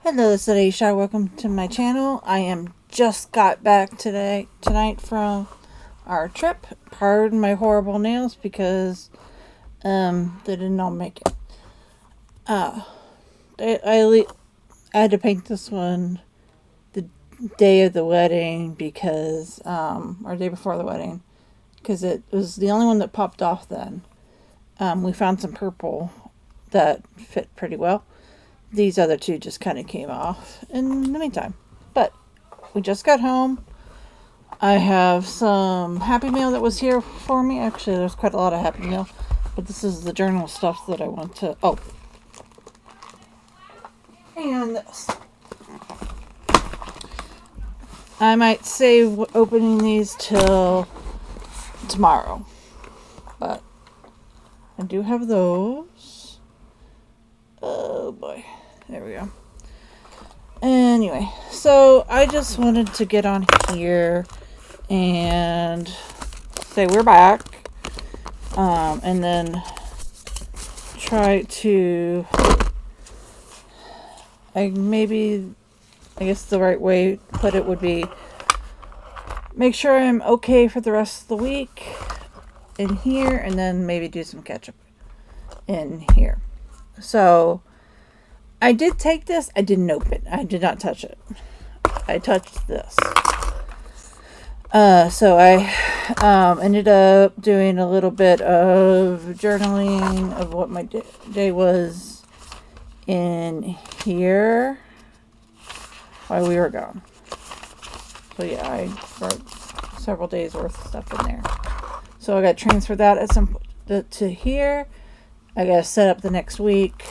Hello, this is Aisha. Welcome to my channel. I am just got back tonight from our trip. Pardon my horrible nails because they did not make it. I had to paint this one the day of the wedding because or day before the wedding because it was the only one that popped off then. We found some purple that fit pretty well. These other two just kind of came off in the meantime. But we just got home. I have some Happy Meal that was here for me. Actually, there's quite a lot of Happy Meal. But this is the journal stuff that I want to... Oh. And this. I might save opening these till tomorrow. But I do have those. Oh boy. There we go. Anyway, so I just wanted to get on here and say we're back. And then try to... I guess the right way to put it would be make sure I'm okay for the rest of the week in here, and then maybe do some catch up in here. So I did take this. I didn't open it. I did not touch it. I touched this. So I ended up doing a little bit of journaling of what my day was in here while we were gone. So yeah, I wrote several days worth of stuff in there. So I got to transfer that at some to here. I got to set up the next week.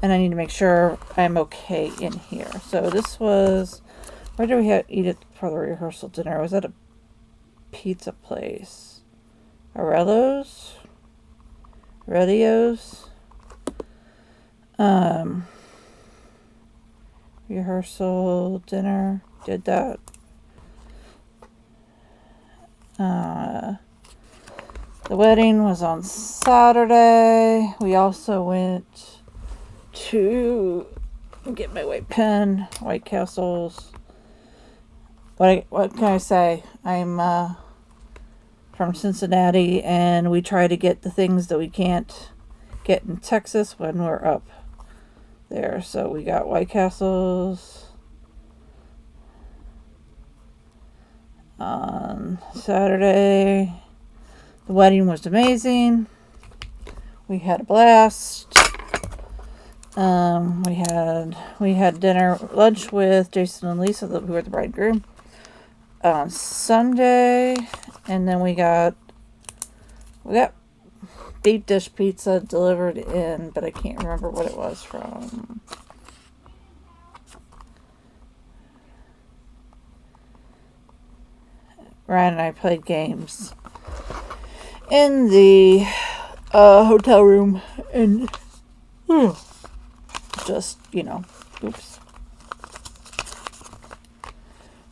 And I need to make sure I'm okay in here. So this was, where did we eat it for the rehearsal dinner? Was that a pizza place? Aurelio's? Rehearsal dinner. Did that. The wedding was on Saturday. We also went to get my white pen, White Castles. What can I say? I'm from Cincinnati, and we try to get the things that we can't get in Texas when we're up there. So we got White Castles on Saturday. The wedding was amazing. We had a blast. We had lunch with Jason and Lisa, who were the bridegroom, on Sunday, and then we got deep dish pizza delivered in, but I can't remember what it was from. Ryan and I played games in the hotel room, and just,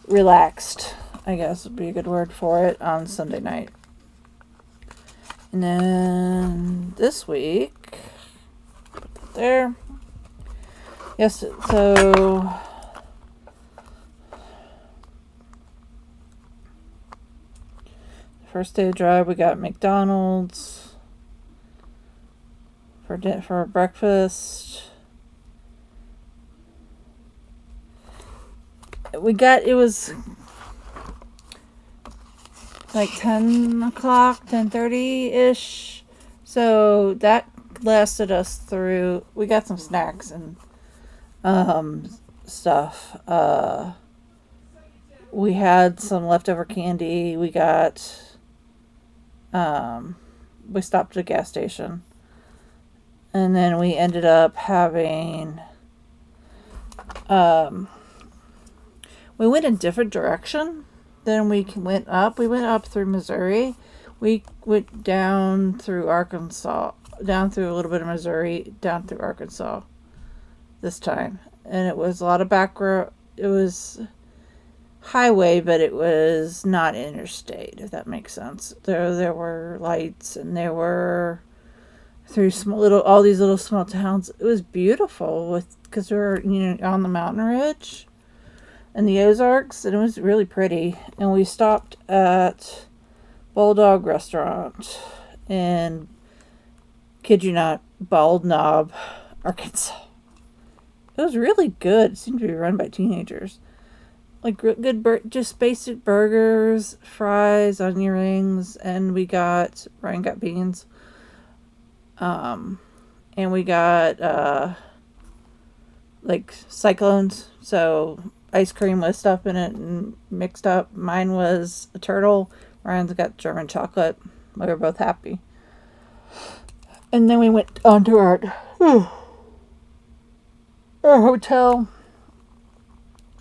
relaxed, I guess would be a good word for it, on Sunday night. And then this week, put that there. Yes, so first day of drive, we got McDonald's for breakfast. It was like 10 o'clock, 10:30-ish. So that lasted us through. We got some snacks and stuff. We had some leftover candy. We stopped at a gas station. And then we ended up having, we went a different direction than we went up. We went up through Missouri. We went down through Arkansas, down through a little bit of Missouri, down through Arkansas this time. And it was a lot of back road. It was highway, but it was not interstate, if that makes sense. There were lights, and there were through all these little small towns. It was beautiful because we were, on the mountain ridge in the Ozarks, and it was really pretty. And we stopped at Bulldog Restaurant in, kid you not, Bald Knob, Arkansas. It was really good. It seemed to be run by teenagers. Like good, just basic burgers, fries, onion rings, and Ryan got beans. And we got like cyclones, so ice cream with stuff in it and mixed up. Mine was a turtle. Ryan's got German chocolate. We were both happy. And then we went on to our hotel.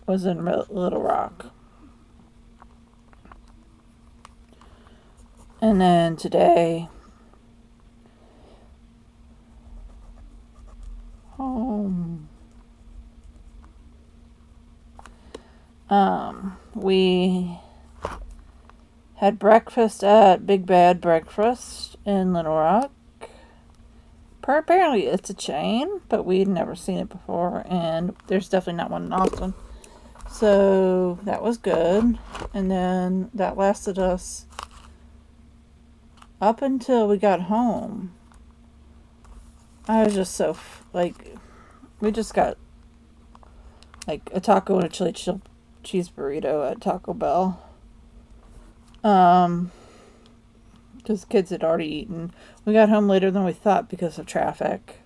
Was in Little Rock. And then today, home. We had breakfast at Big Bad Breakfast in Little Rock. Apparently it's a chain, but we'd never seen it before, and there's definitely not one in Austin. So that was good. And then that lasted us up until we got home. I was just so, we just got a taco and a chili cheese burrito at Taco Bell. Because kids had already eaten. We got home later than we thought because of traffic.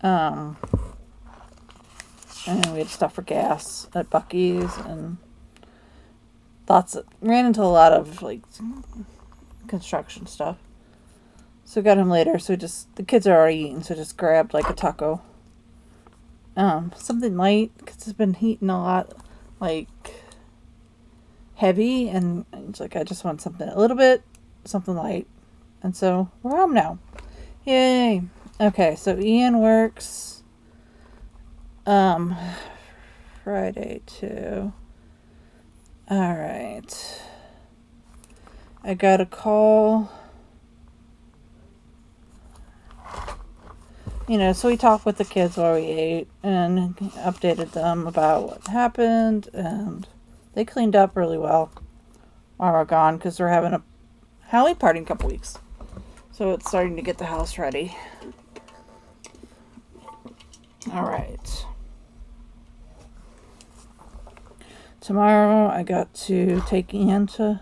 And we had to stop for gas at Buc-ee's and ran into a lot of construction stuff. So we got home later, so the kids are already eating, so just grabbed a taco. Something light, because it's been heating a lot, heavy, and it's I just want something something light. And so we're home now. Yay. Okay, so Ian works Friday too. Alright. I got a call. So we talked with the kids while we ate and updated them about what happened, and they cleaned up really well while we're gone because we're having a Halloween party in a couple weeks. So it's starting to get the house ready. Alright. Tomorrow I got to take Ian to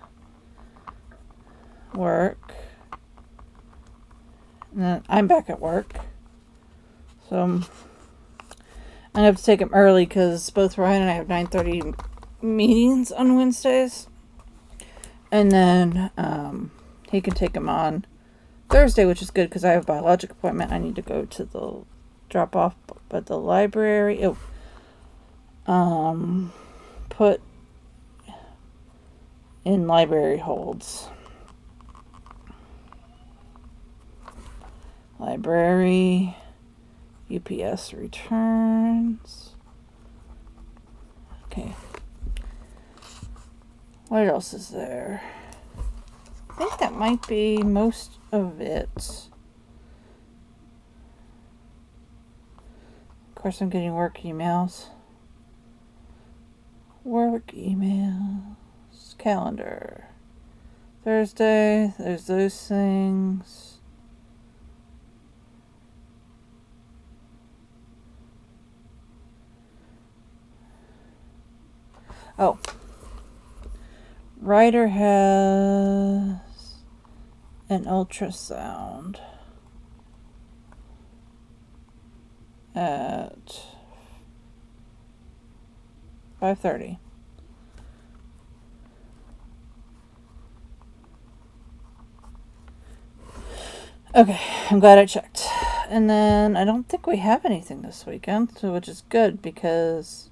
work. And then I'm back at work. So I'm going to have to take him early because both Ryan and I have 9:30 meetings on Wednesdays. And then he can take him on Thursday, which is good because I have a biologic appointment. I need to go to the drop off at the library. Put in library holds. Library, UPS returns. Okay. What else is there? I think that might be most of it. Of course, I'm getting work emails. Work emails. Calendar. Thursday, there's those things. Oh. Ryder has an ultrasound at 5:30. Okay, I'm glad I checked. And then I don't think we have anything this weekend, so which is good because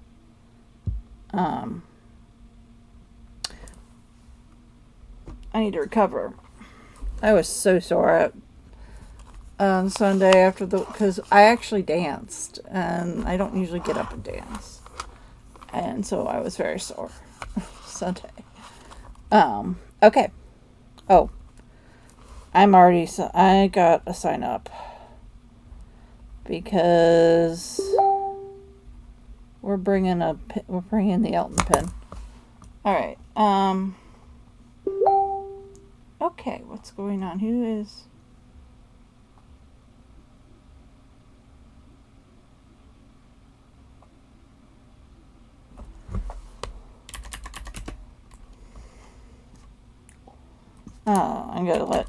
I need to recover. I was so sore on Sunday because I actually danced, and I don't usually get up and dance, and so I was very sore Sunday. Okay. Oh, I got a sign up because we're bringing the Elton pin. All right. Okay, what's going on? Who is? Oh, I'm gonna let.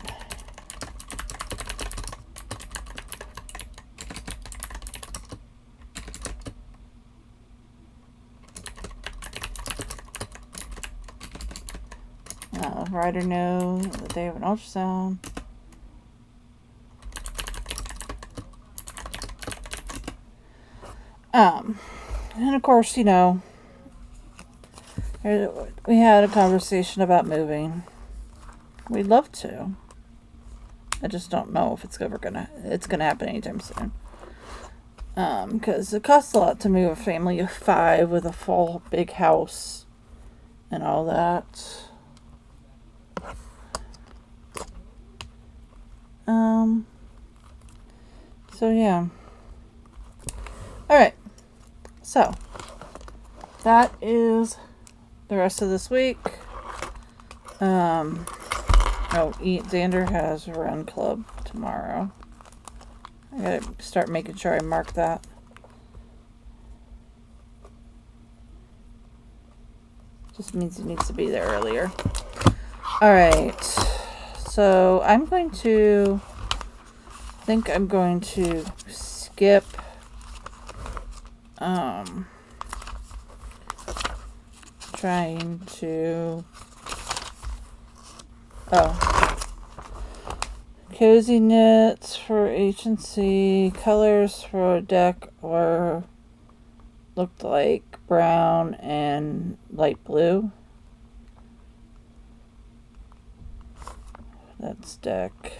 Writer know that they have an ultrasound. And of course, you know, we had a conversation about moving. We'd love to. I just don't know if it's gonna happen anytime soon. Because it costs a lot to move a family of 5 with a full big house and all that. So yeah. Alright. So that is the rest of this week. Xander has a run club tomorrow. I gotta start making sure I mark that. Just means he needs to be there earlier. Alright. So I'm going to skip trying to cozy knits for H&C. Colors for a deck looked like brown and light blue. That's deck.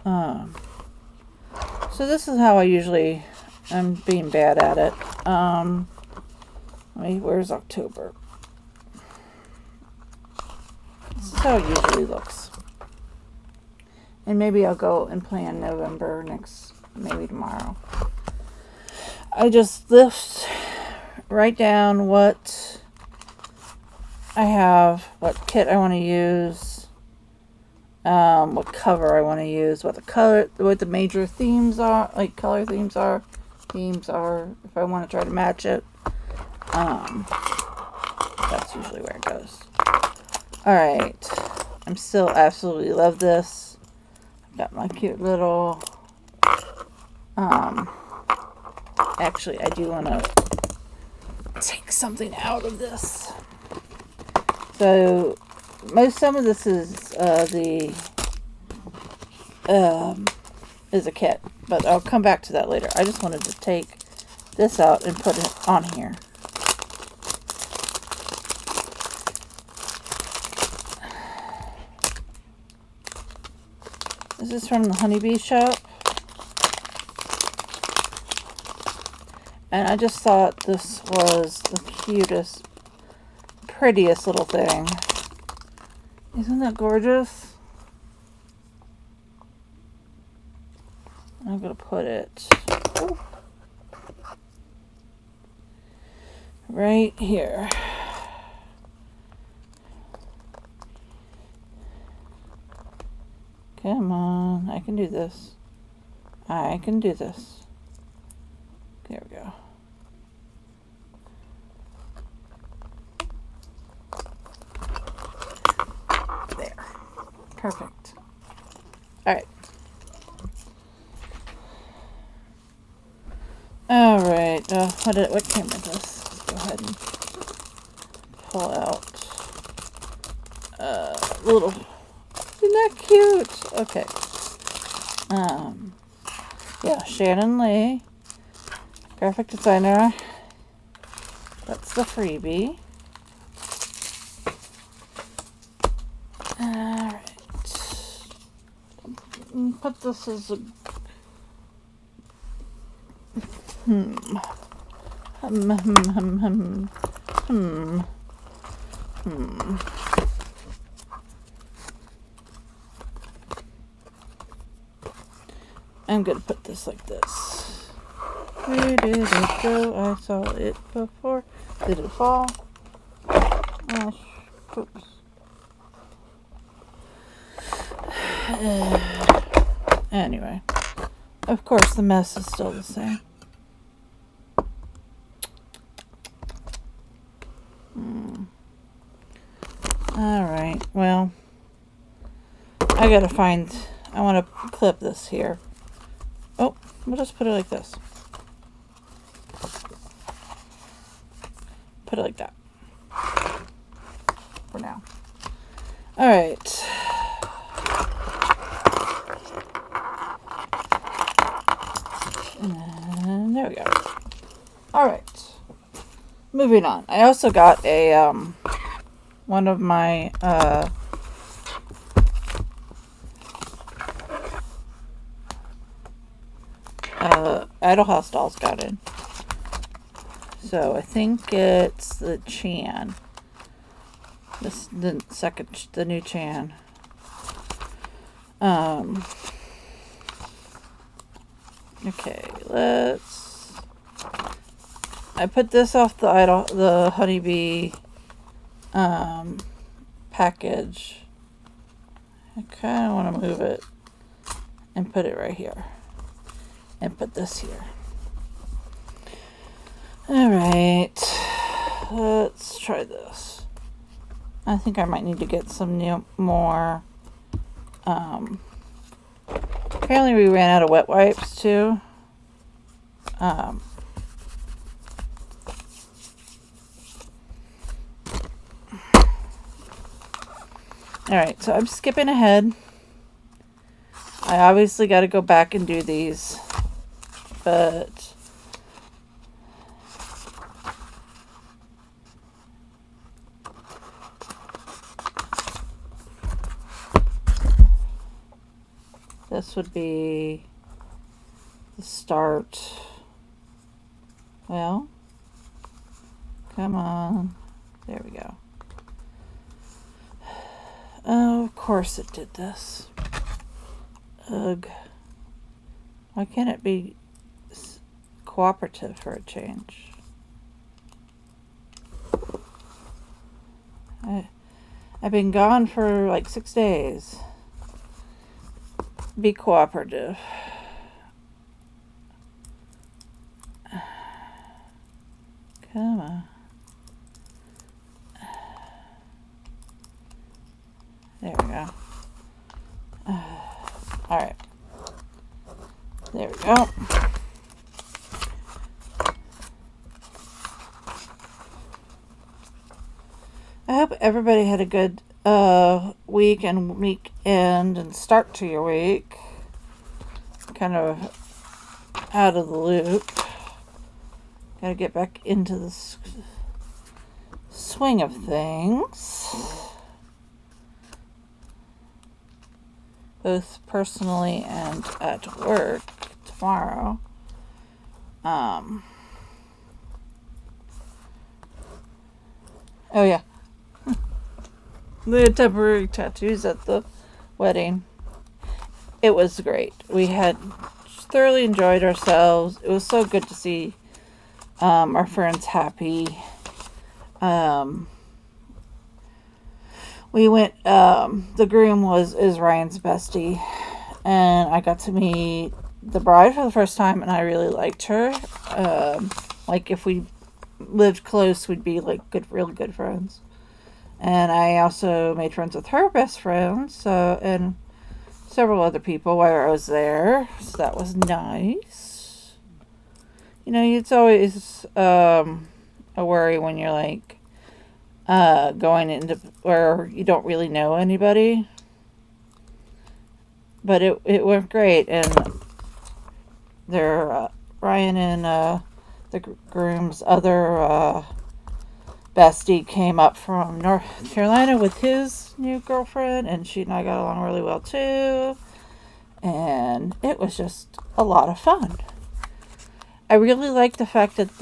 So this is how I'm being bad at it. Where's October? This is how it usually looks. And maybe I'll go and plan November maybe tomorrow. I just write down what I have, what kit I want to use, what cover I want to use, what the major themes are, like color themes are, if I want to try to match it. That's usually where it goes. Alright, I'm still absolutely love this. I've got my cute little, actually I do want to take something out of this. So, some of this is is a kit, but I'll come back to that later. I just wanted to take this out and put it on here. This is from the Honeybee shop. And I just thought this was the cutest, prettiest little thing. Isn't that gorgeous? I'm going to put it right here. Come on, I can do this. I can do this. There we go. There. Perfect. Alright. Alright, what came with this? Let's go ahead and pull out little. Isn't that cute? Okay. Yeah, Shannon Lee, graphic designer. That's the freebie. Alright. Put this as a I'm going to put this like this. Where did it go? I saw it before. Did it fall? Oh, oops. Anyway, of course the mess is still the same. Alright, well, I gotta find, I want to clip this here. Oh, we'll just put it like this. Put it like that. For now. Alright. And there we go. Alright. Moving on. I also got a, one of my, Idle House dolls got in. So I think it's the Chan. The new Chan. Okay, I put this off the honeybee package. I kind of want to move it and put it right here. And put this here. Alright. Let's try this. I think I might need to get some more. Apparently we ran out of wet wipes too. Alright, so I'm skipping ahead. I obviously got to go back and do these. But this would be the start. Well, come on. There we go. Oh, of course it did this. Ugh. Why can't it be cooperative for a change? I've been gone for like 6 days. Be cooperative. Come on. There we go. Alright. There we go. I hope everybody had a good week and weekend and start to your week. Kind of out of the loop. Gotta get back into the swing of things. Both personally and at work tomorrow. Oh yeah. The temporary tattoos at the wedding. It was great. We had thoroughly enjoyed ourselves. It was so good to see our friends happy. We went, the groom is Ryan's bestie, and I got to meet the bride for the first time, and I really liked her. Like, if we lived close, we'd be, like, really good friends. And I also made friends with her best friend, and several other people while I was there, so that was nice. You know, it's always a worry when you're, like, going into where you don't really know anybody. But it went great, and Ryan and the groom's other bestie came up from North Carolina with his new girlfriend, and she and I got along really well too, and it was just a lot of fun. I really like the fact that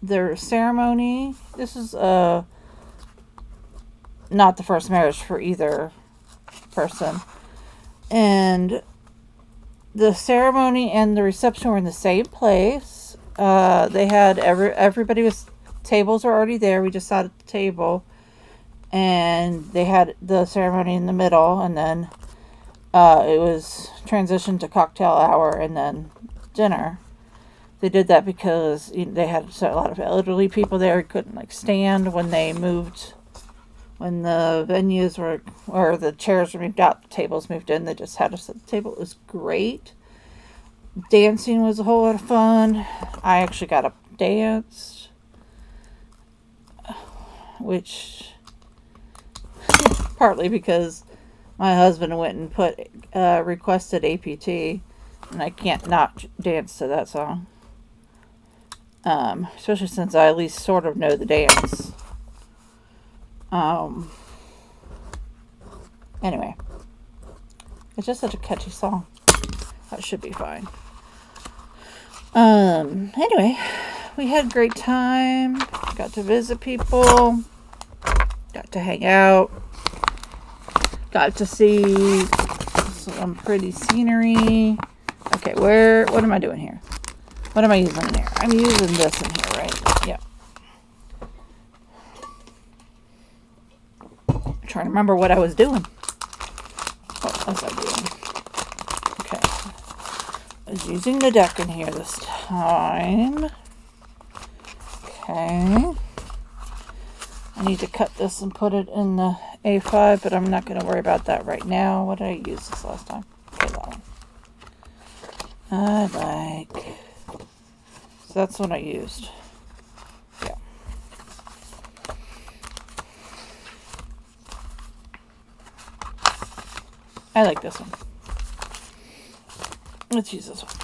their ceremony, this is not the first marriage for either person, And the ceremony and the reception were in the same place. They had everybody was tables were already there. We just sat at the table, and they had the ceremony in the middle, and then it was transitioned to cocktail hour and then dinner. They did that because they had a lot of elderly people there who couldn't stand when they moved. When the venues were, or the chairs were moved out, the tables moved in, they just had us at the table. It was great. Dancing was a whole lot of fun. I actually got up and danced, which partly because my husband went and requested APT, and I can't not dance to that song. Especially since I at least sort of know the dance. Anyway, it's just such a catchy song. That should be fine. Anyway, we had a great time. Got to visit people. Got to hang out. Got to see some pretty scenery. Okay, what am I doing here? What am I using in here? I'm using this in here, right? Yep. I'm trying to remember what I was doing. What was I doing? Okay. I was using the deck in here this time. Okay. I need to cut this and put it in the A5, but I'm not going to worry about that right now. What did I use this last time? Okay, that one. So that's what I used. Yeah. I like this one. Let's use this one.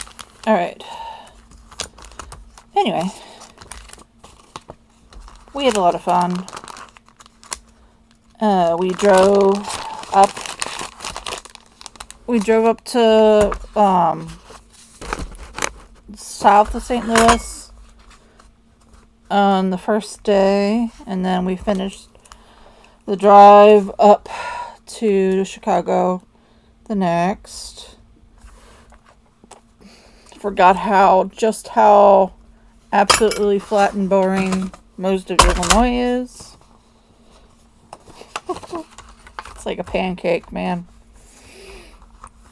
Alright. Anyway. We had a lot of fun. We drove up to south of St. Louis on the first day, and then we finished the drive up to Chicago the next. Forgot how absolutely flat and boring most of Illinois is. It's like a pancake, man.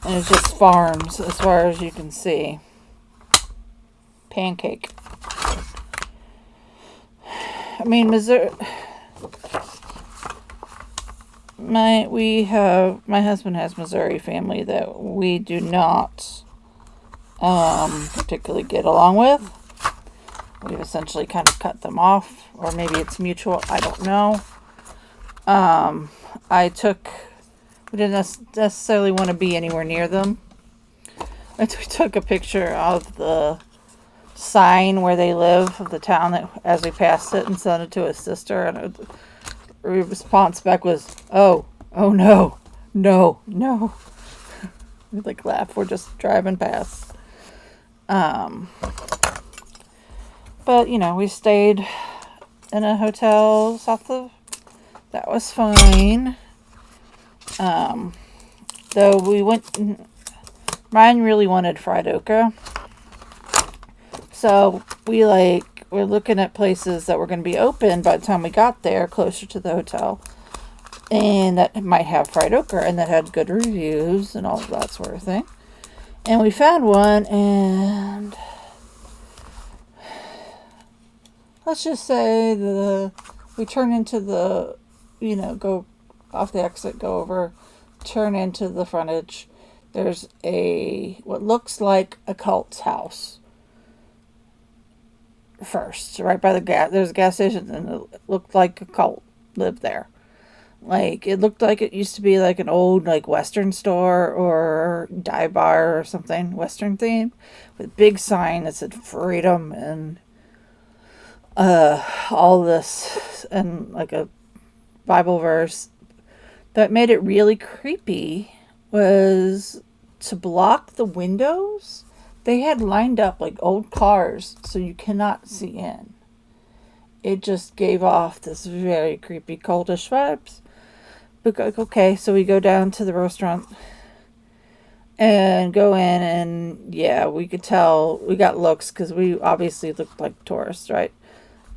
And it's just farms as far as you can see. Pancake. I mean, Missouri. My husband has Missouri family that we do not particularly get along with. We've essentially kind of cut them off, or maybe it's mutual. I don't know. We didn't necessarily want to be anywhere near them. We took a picture of the sign where they live, of the town, as we passed it, and sent it to his sister, and the response back was, oh no. We laugh, we're just driving past. But, we stayed in a hotel south of, that was fine. Though Ryan really wanted fried okra. So we're looking at places that were going to be open by the time we got there, closer to the hotel, and that might have fried okra and that had good reviews and all of that sort of thing. And we found one, and let's just say we turn into the, go off the exit, go over, turn into the frontage. There's what looks like a cult's house. First, right by there's a gas station, and it looked like a cult lived there. It looked like it used to be an old Western store or dive bar or something, Western theme, with a big sign that said freedom and all this, and a Bible verse. That made it really creepy was to block the windows. They had lined up old cars so you cannot see in. It just gave off this very creepy cultish vibes. Okay, so we go down to the restaurant and go in, and yeah, we could tell we got looks because we obviously looked like tourists, right?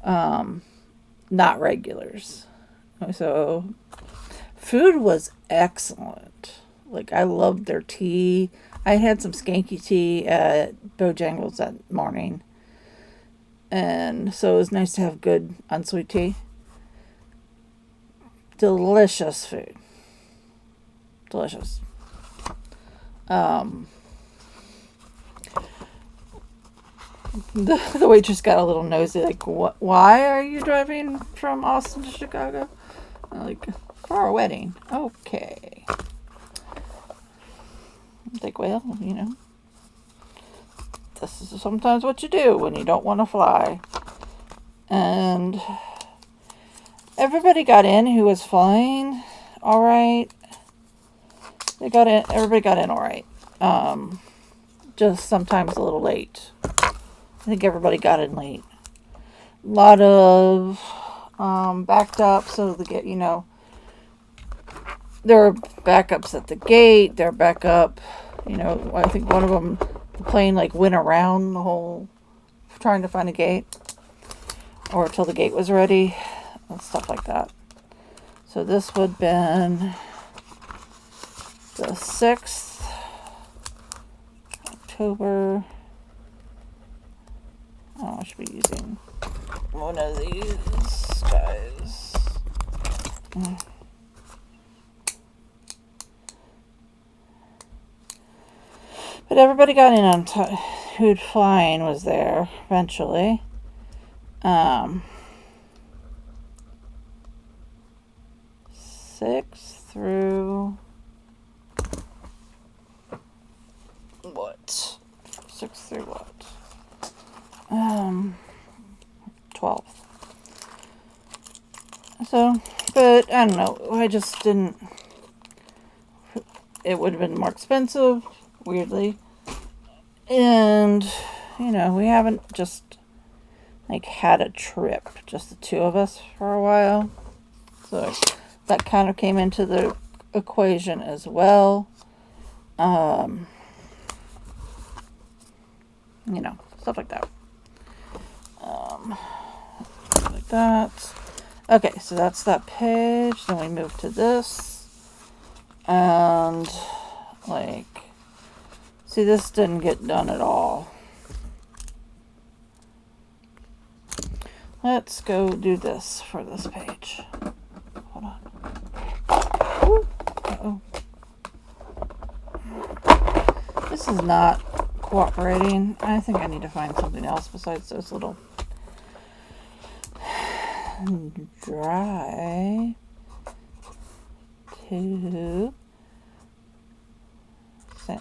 Not regulars. So food was excellent. Like, I loved their tea. I had some skanky tea at Bojangles that morning, and so it was nice to have good unsweet tea. Delicious food. Delicious. Um, the waitress got a little nosy, like, "What? Why are you driving from Austin to Chicago?" I'm like, "For our wedding." Okay. I'm like, well, this is sometimes what you do when you don't want to fly. And everybody got in who was flying all right. They got in. Everybody got in all right. Just sometimes a little late. I think everybody got in late. A lot of backed up, so there were backups at the gate. There were backup. I think one of them, the plane went around the whole, trying to find a gate, or till the gate was ready, and stuff like that. So this would have been the 6th October. Oh, I should be using one of these guys. But everybody got in on time. Who'd flying was there eventually. 6 through what? 6 through what? 12th. So, but I don't know. I just didn't. It would have been more expensive, weirdly. And, we haven't just had a trip, just the two of us for a while. So that kind of came into the equation as well. Stuff like that. Like that. Okay, so that's that page. Then we move to this. And, see, this didn't get done at all. Let's go do this for this page. Hold on. Uh-oh. This is not cooperating. I think I need to find something else besides those little drive to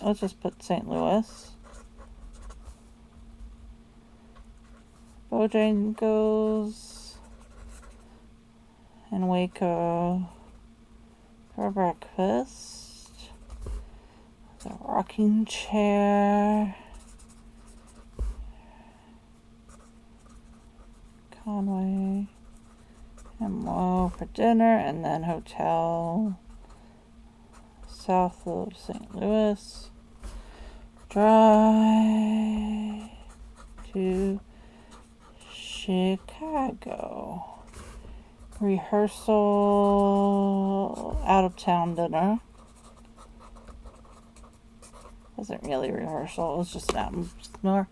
let's just put St. Louis. Bojangles and Waco for breakfast. The rocking chair. Conway and Mo for dinner, and then hotel south of St. Louis. Drive to Chicago. Rehearsal, out of town dinner. Wasn't really rehearsal, it was just an atmosphere.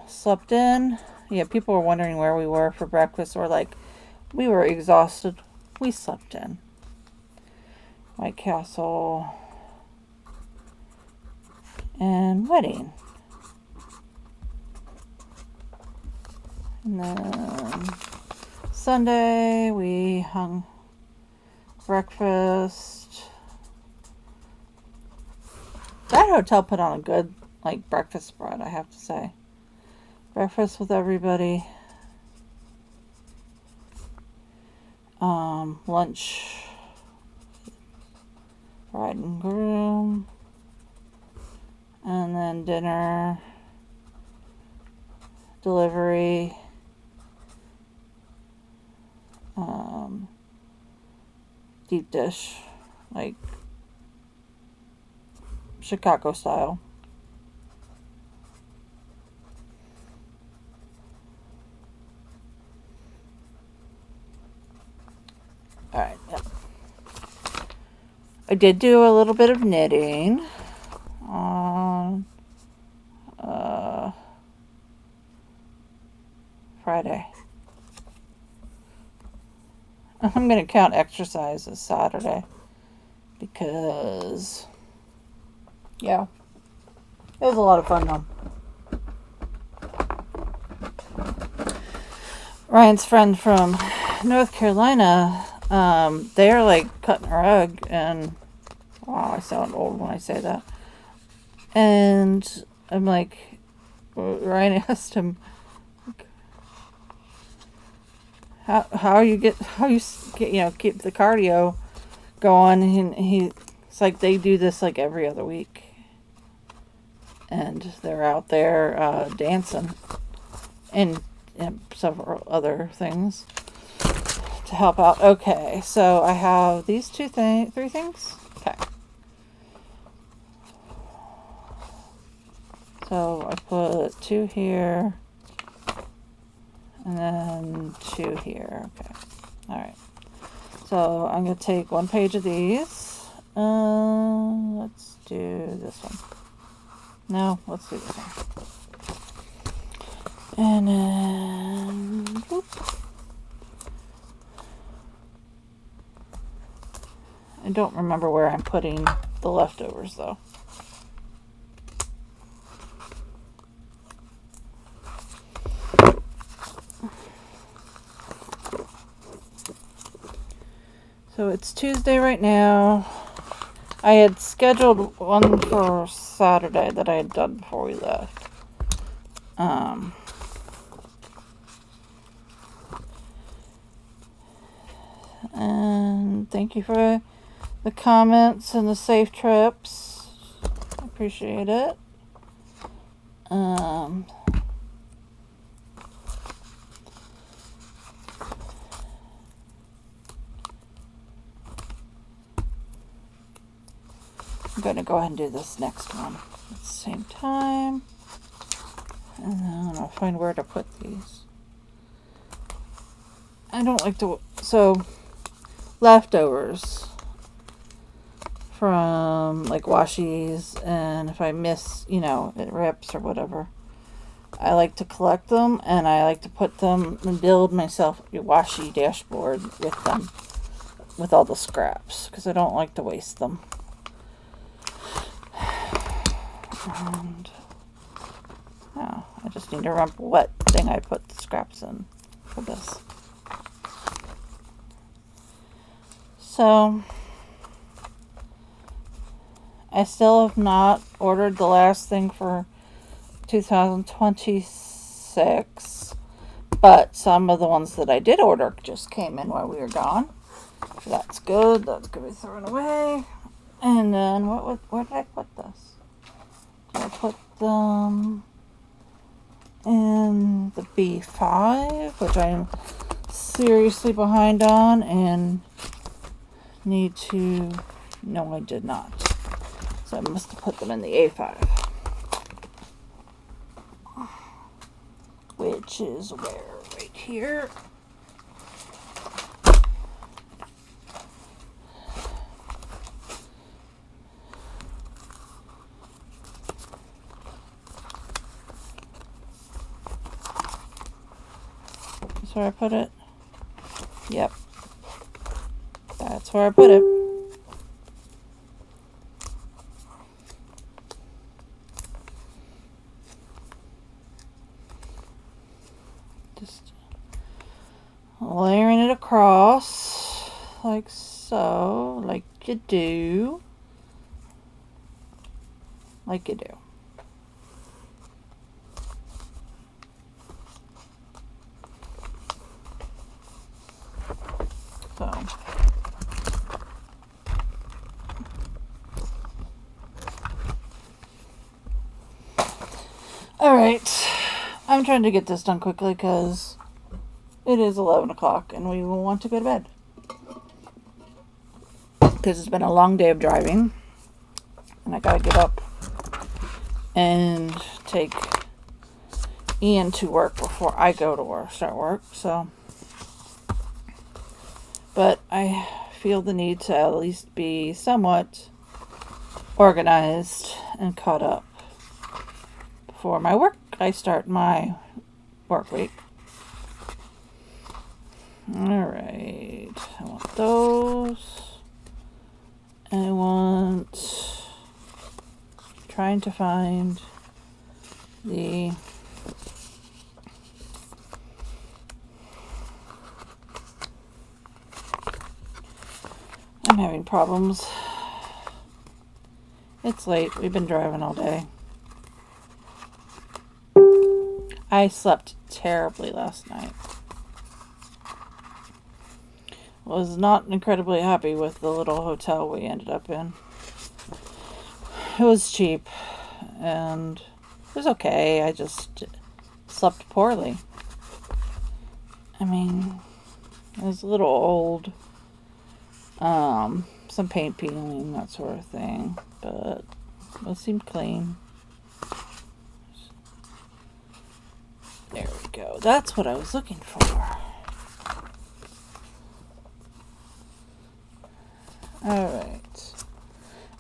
Slept in. Yeah, people were wondering where we were for breakfast. We were exhausted. We slept in. White Castle and wedding. And then Sunday we hung breakfast. That hotel put on a good breakfast spread, I have to say. Breakfast with everybody. Lunch, bride and groom, and then dinner, delivery, deep dish, Chicago style. Alright, yep. I did do a little bit of knitting on Friday. I'm going to count exercise as Saturday because, yeah, it was a lot of fun though. Ryan's friend from North Carolina, they're like cutting a rug, and wow, I sound old when I say that. And I'm like, Ryan asked him, how you keep the cardio going, and it's like they do this like every other week, and they're out there dancing and several other things to help out. Okay, so I have these three things. Okay. So I put 2 here, and then 2 here. Okay. Alright. So I'm going to take 1 page of these. Let's do this one. No, let's do this one. And then, whoop. I don't remember where I'm putting the leftovers though. So it's Tuesday right now. I had scheduled one for Saturday that I had done before we left. And thank you for the comments and the safe trips. I appreciate it. I'm going to go ahead and do this next one at the same time. And then I'll find where to put these. I don't like to... So, leftovers from like washies, and if I miss, it rips or whatever, I like to collect them, and I like to put them and build myself a washi dashboard with them, with all the scraps, because I don't like to waste them. And I just need to remember what thing I put the scraps in for this. So I still have not ordered the last thing for 2026, but some of the ones that I did order just came in while we were gone. So that's good. That's going to be thrown away. And then where did I put this? Did I put them in the B5, which I'm seriously behind on and need to... No, I did not. So I must have put them in the A5. Which is where? Right here. That's where I put it. Yep. That's where I put it. Just layering it across like so, like you do. Like you do. So alright, I'm trying to get this done quickly because it is 11 o'clock and we will want to go to bed. Because it's been a long day of driving. And I gotta get up and take Ian to work before I go to work, start work. So, but I feel the need to at least be somewhat organized and caught up before I start my work week. Alright, I want those. I want, trying to find the I'm having problems. It's late. We've been driving all day. I slept terribly last night. Was not incredibly happy with the little hotel we ended up in. It was cheap and it was okay. I just slept poorly. I mean, it was a little old. Some paint peeling, that sort of thing, but it seemed clean. There we go. That's what I was looking for. Alright.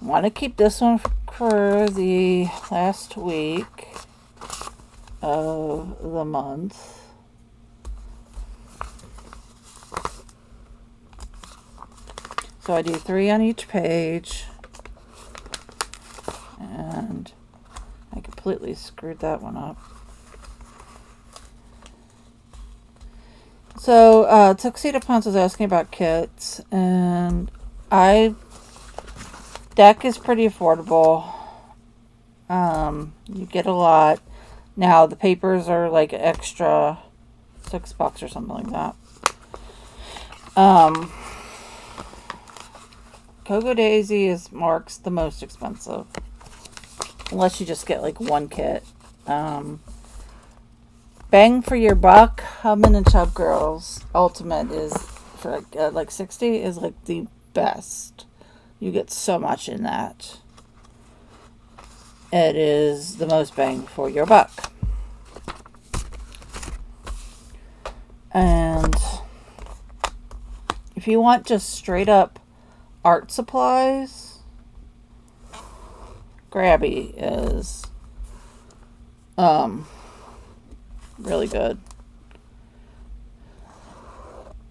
I want to keep this one for the last week of the month. So I do 3 on each page. And I completely screwed that one up. So, Tuxedo Pants was asking about kits, and deck is pretty affordable. You get a lot. Now, the papers are like extra $6 or something like that. Cocoa Daisy marks the most expensive. Unless you just get like one kit. Bang for your buck, Hubman and Chub Girls Ultimate is for like 60 is like the best. You get so much in that. It is the most bang for your buck. And if you want just straight up art supplies, Grabby is really good.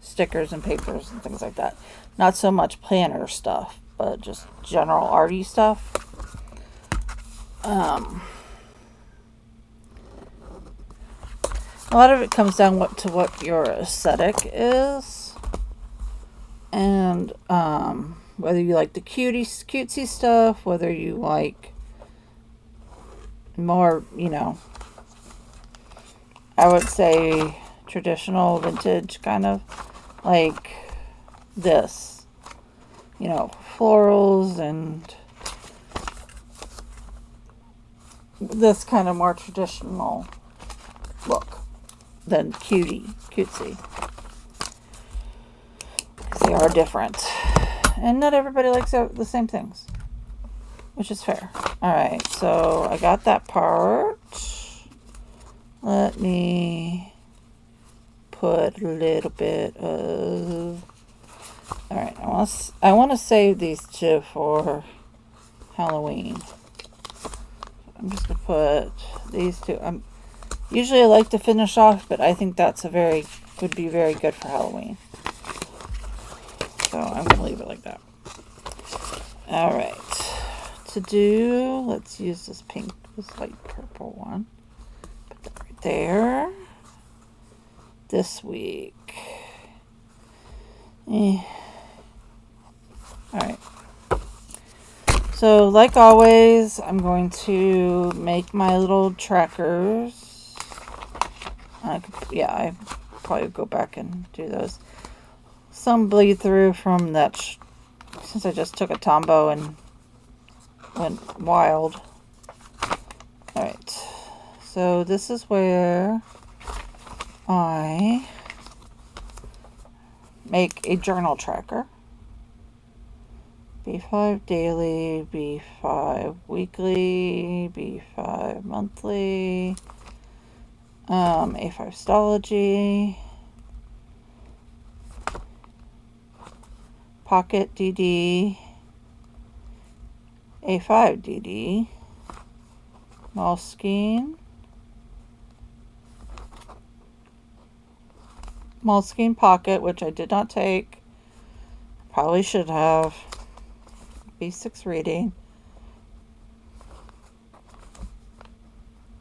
Stickers and papers and things like that. Not so much planner stuff, but just general arty stuff. A lot of it comes down to what your aesthetic is. And whether you like the cutesy stuff, whether you like more, I would say traditional vintage kind of like this, florals and this kind of more traditional look than cutesy. Because they are different. And not everybody likes the same things, which is fair. Alright, so I got that part. Let me put a little bit of... Alright, I want to save these two for Halloween. I'm just going to put these two. Usually I like to finish off, but I think that's would be very good for Halloween. So I'm going to leave it like that. Alright. Let's use this light purple one. Put that right there. This week. Alright. So, like always, I'm going to make my little trackers. I probably go back and do those. Some bleed through from that, since I just took a Tombow and went wild. Alright, so this is where I make a journal tracker. B5 daily, B5 weekly, B5 monthly, A5 stology, pocket DD, A5 DD, Moleskine pocket, which I did not take, probably should have, B6 reading,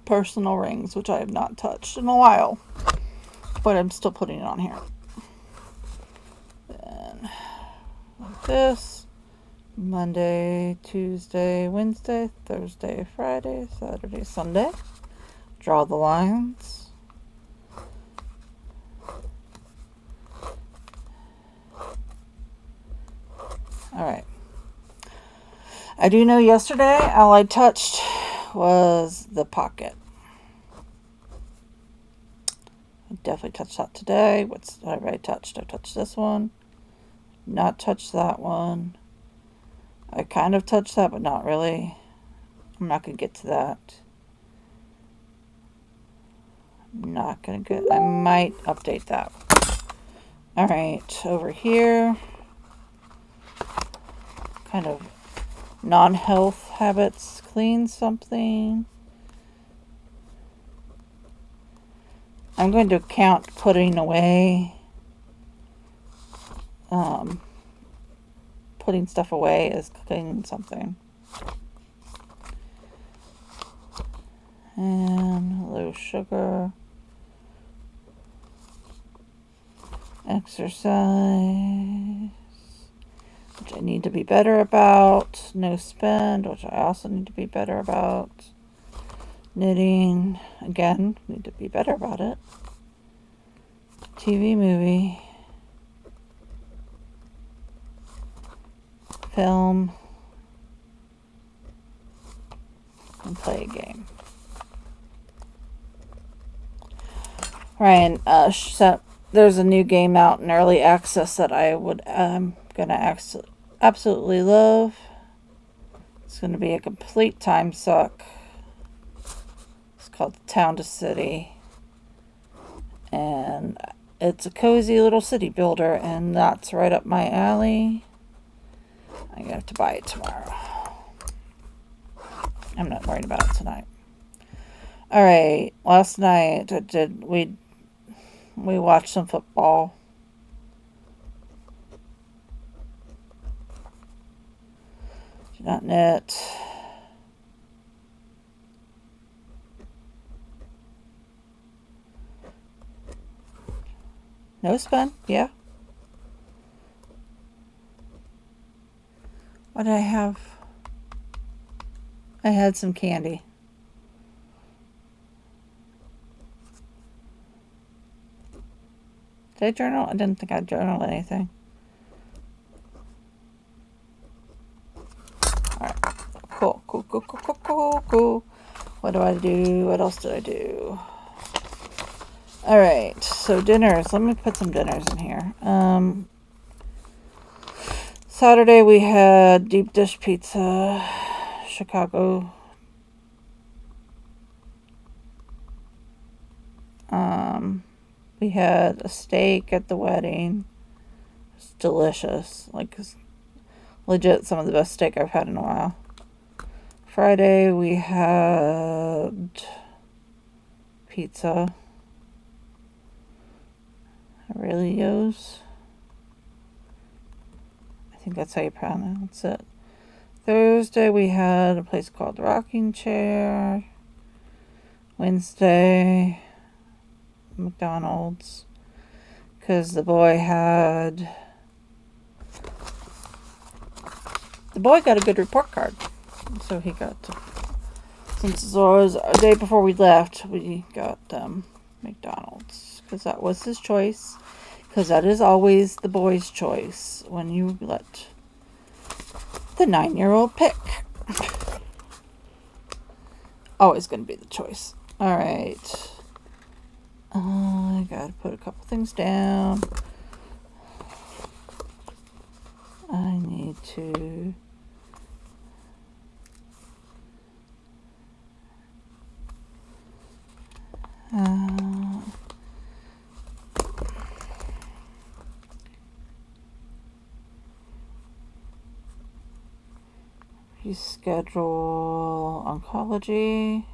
personal rings, which I have not touched in a while, but I'm still putting it on here. Then like this, Monday, Tuesday, Wednesday, Thursday, Friday, Saturday, Sunday. Draw the lines. Alright. I do know yesterday all I touched was the pocket. I definitely touched that today. What have I touched? I touched this one. Not touched that one. I kind of touched that, but not really. I'm not going to get to that. I'm not going to get... I might update that. Alright, over here. Kind of non-health habits. Clean something. I'm going to count putting away. Putting stuff away as cleaning something. And low sugar. Exercise, which I need to be better about. No spend, which I also need to be better about. Knitting, again, need to be better about it. TV, movie. Film. And play a game. Ryan, there's a new game out in early access that I'm gonna absolutely love. It's gonna be a complete time suck. It's called Town to City, and it's a cozy little city builder, and that's right up my alley. I'm gonna have to buy it tomorrow. I'm not worried about it tonight. All right, last night we watched some football. Do not knit. No spin, yeah. What did I have? I had some candy. Did I journal? I didn't think I journaled anything. Alright. Cool. What do I do? What else did I do? Alright. So dinners. Let me put some dinners in here. Saturday we had deep dish pizza. Chicago. We had a steak at the wedding. It's delicious. Like, legit some of the best steak I've had in a while. Friday we had pizza. Aurelio's. I think that's how you pronounce it. Thursday we had a place called the Rocking Chair. Wednesday, McDonald's, because the boy got a good report card, so he got to, since it was a day before we left, we got McDonald's, because that was his choice, because that is always the boy's choice when you let the 9-year-old pick. Always going to be the choice. All right. I gotta put a couple things down. I need need to reschedule oncology.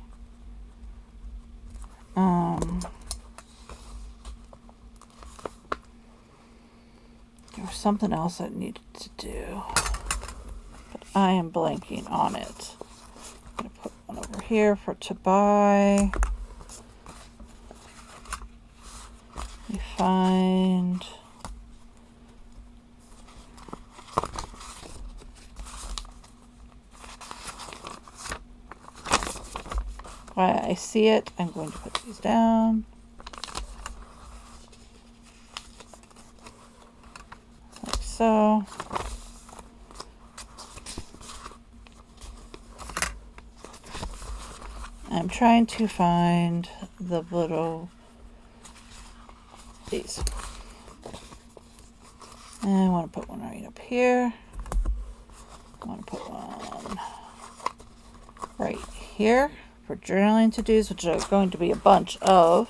There was something else I needed to do, but I am blanking on it. I'm going to put one over here for to buy. Let me find. While I see it, I'm going to put these down. Like so. I'm trying to find the little, these. And I want to put one right up here. I want to put one right here for journaling to-dos, which are going to be a bunch of.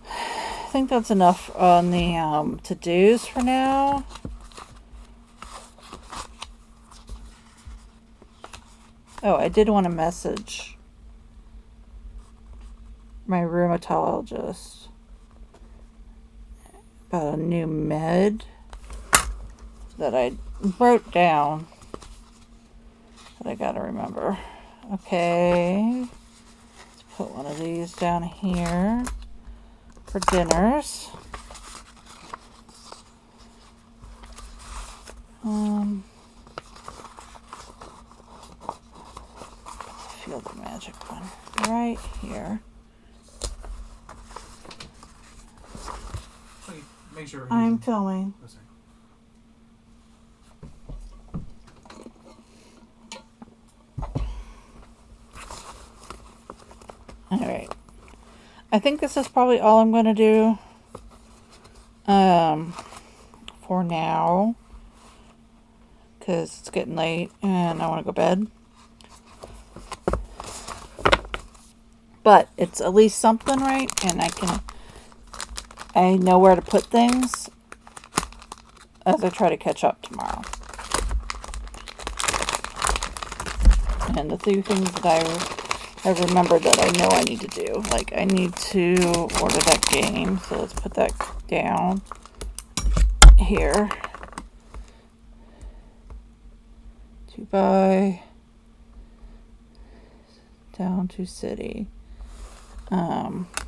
I think that's enough on the to-dos for now. Oh, I did want to message my rheumatologist about a new med that I wrote down that I gotta remember. Okay, let's put one of these down here for dinners. Feel the magic one right here. Make sure I'm filming. Oh, sorry. Alright. I think this is probably all I'm going to do for now, because it's getting late and I want to go to bed. But it's at least something, right? And I know where to put things as I try to catch up tomorrow. And the few things that I remembered that I know I need to do. Like, I need to order that game. So let's put that down here. To buy down to city.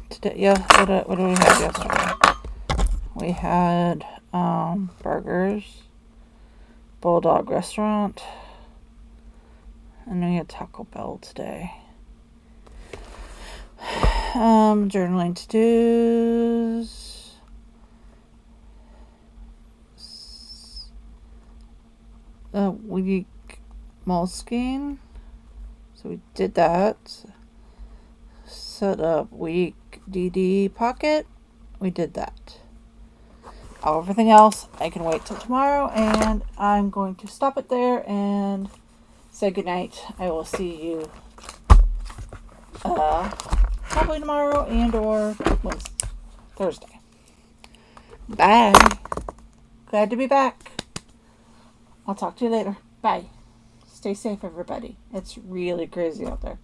Today, yeah, what do we have yesterday? We had burgers, Bulldog restaurant, and we had Taco Bell today. Journaling to-dos. Week Moleskine. So we did that. Set up week DD Pocket. We did that. Everything else, I can wait till tomorrow, and I'm going to stop it there and say goodnight. I will see you probably tomorrow and or Thursday. Bye. Glad to be back. I'll talk to you later. Bye. Stay safe, everybody. It's really crazy out there.